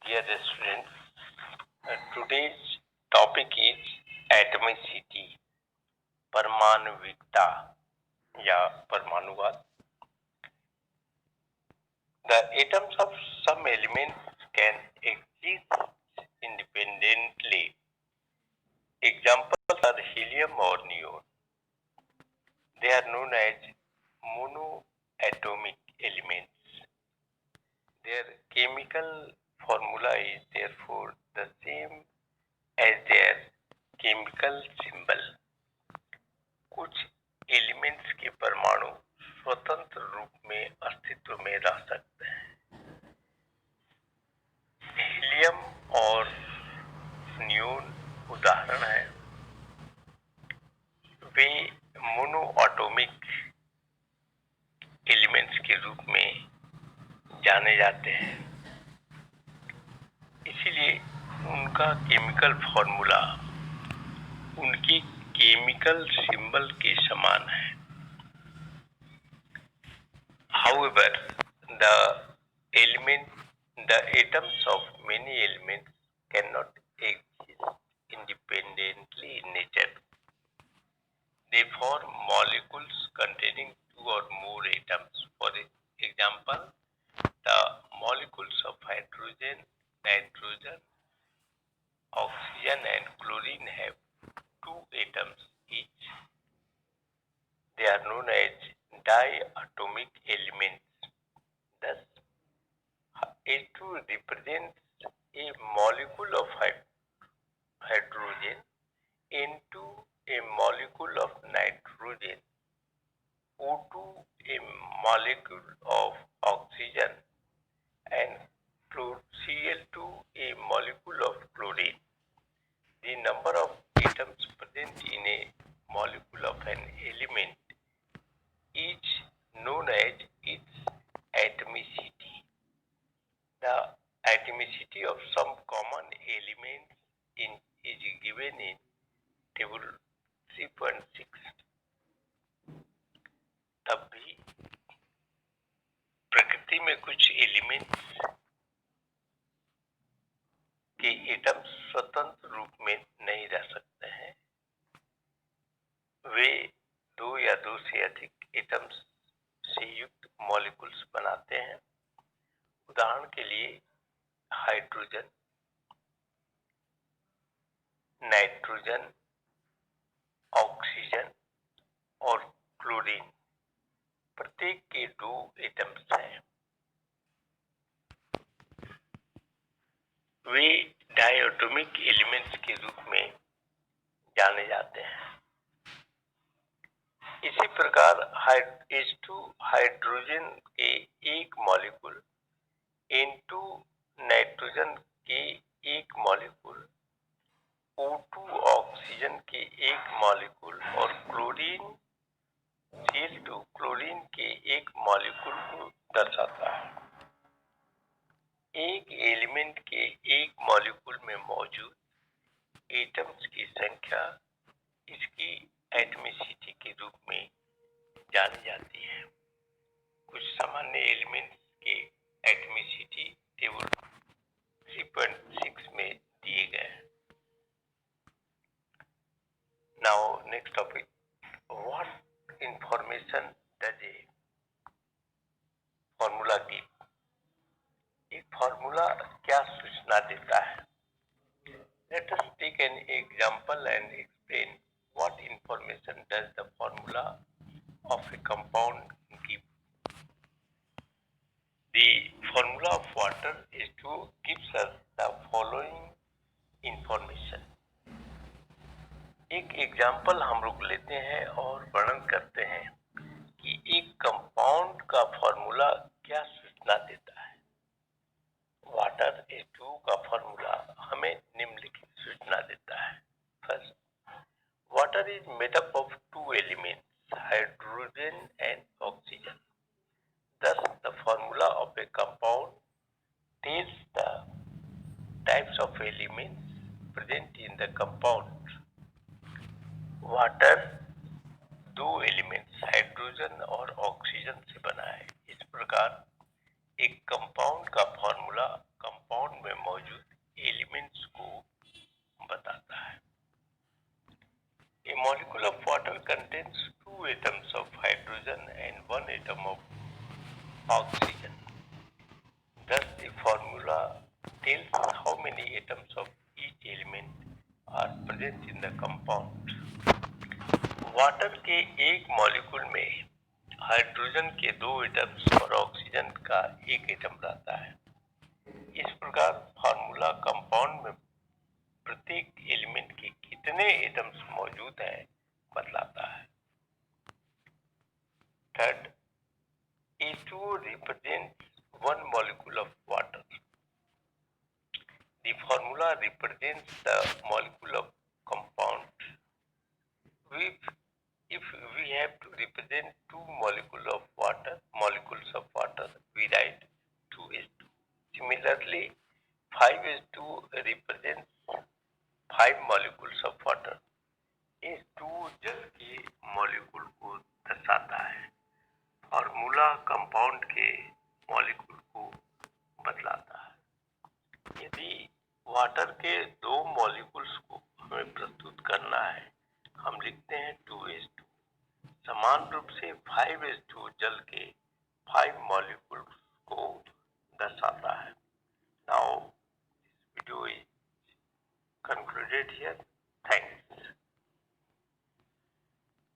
Dear students, today's topic is atomicity, परमाणुविकता या परमाणुवाद. The atoms of some elements can exist independently. Examples are helium or neon. They are known as monoatomic elements. Their chemical formula is therefore the same as their chemical symbol. कुछ elements के परमाणु स्वतंत्र रूप में अस्तित्व में रह सकते हैं. हीलियम और नियोन उदाहरण है. वे मोनोएटॉमिक एलिमेंट्स के रूप में जाने जाते हैं, इसीलिए उनका केमिकल फॉर्मूला उनकी केमिकल सिंबल के समान है. However, the atoms of many elements cannot exist independently in nature. They form molecules containing two or more atoms. For example, the molecules of hydrogen, nitrogen, oxygen and chlorine have two atoms each. They are known as diatomic elements. Thus, H2 represents a molecule of hydrogen, N2 a molecule of nitrogen, O2 a molecule of oxygen, and Cl2 a molecule of chlorine. The number of atoms present in a molecule of an element is known as its atomicity. The atomicity of some common elements is given in table 3.6. तब भी प्रकृति में कुछ elements के atoms स्वतंत्र रूप में नहीं रह सकते हैं. वे दो या दो से अधिक एटम्स से युक्त मॉलिक्यूल्स बनाते हैं. उदाहरण के लिए हाइड्रोजन, नाइट्रोजन, ऑक्सीजन और क्लोरीन प्रत्येक के दो एटम्स हैं. वे डायटोमिक एलिमेंट्स के रूप में जाने जाते हैं. इसी प्रकार H2 हाइड्रोजन के एक मॉलिक्यूल, N2 नाइट्रोजन के एक मॉलिक्यूल, O2 ऑक्सीजन के एक मॉलिक्यूल और क्लोरीन Cl2 क्लोरीन के एक मॉलिक्यूल को दर्शाता है. एक एलिमेंट के एक मॉलिक्यूल में मौजूद एटम्स की संख्या इसकी एटमिसिटी के रूप में जानी जाती है. कुछ सामान्य एलिमेंट्स के एटमिसिटी टेबल 3.6 में दिए गए हैं. Now next topic, what information does a formula give. एक फॉर्मूला क्या सूचना देता है? Let us take an example and explain what information does the formula of a compound give. The formula of water H2O gives us the following information. एक example हम लोग लेते हैं और वर्णन करते हैं कि एक कंपाउंड का फॉर्मूला क्या सूचना देता है. वाटर H2O का फॉर्मूला हमें निम्नलिखित सूचना देता है. First, water is made up of two elements, hydrogen and oxygen. Thus, the formula of a compound tells the types of elements present in the compound. Water दो एलिमेंट्स हाइड्रोजन और oxygen से बना है. इस प्रकार एक कंपाउंड का formula compound में मौजूद or present in the compound. Water के एक मॉलिक्यूल में हाइड्रोजन के 2 एटम्स और ऑक्सीजन का 1 एटम रहता है। इस प्रकार फार्मूला कंपाउंड में प्रत्येक एलिमेंट के कितने एटम्स मौजूद हैं बतलाता है। Third, H2O represents 1 molecule of water. The formula represents the molecule of compound. If we have to represent 2 molecules of water, we write 2H2. Similarly, 5H2 represents 5 molecules of water. H2 जल के molecule को दर्शाता है। Formula compound के molecule को बतलाता है। यदि water के 2 मॉलिक्यूल्स को हमें प्रस्तुत करना है, हम लिखते हैं 2H2। समान रूप से 5H2 जल के 5 मॉलिक्यूल्स को दर्शाता है। Now this video is concluded here.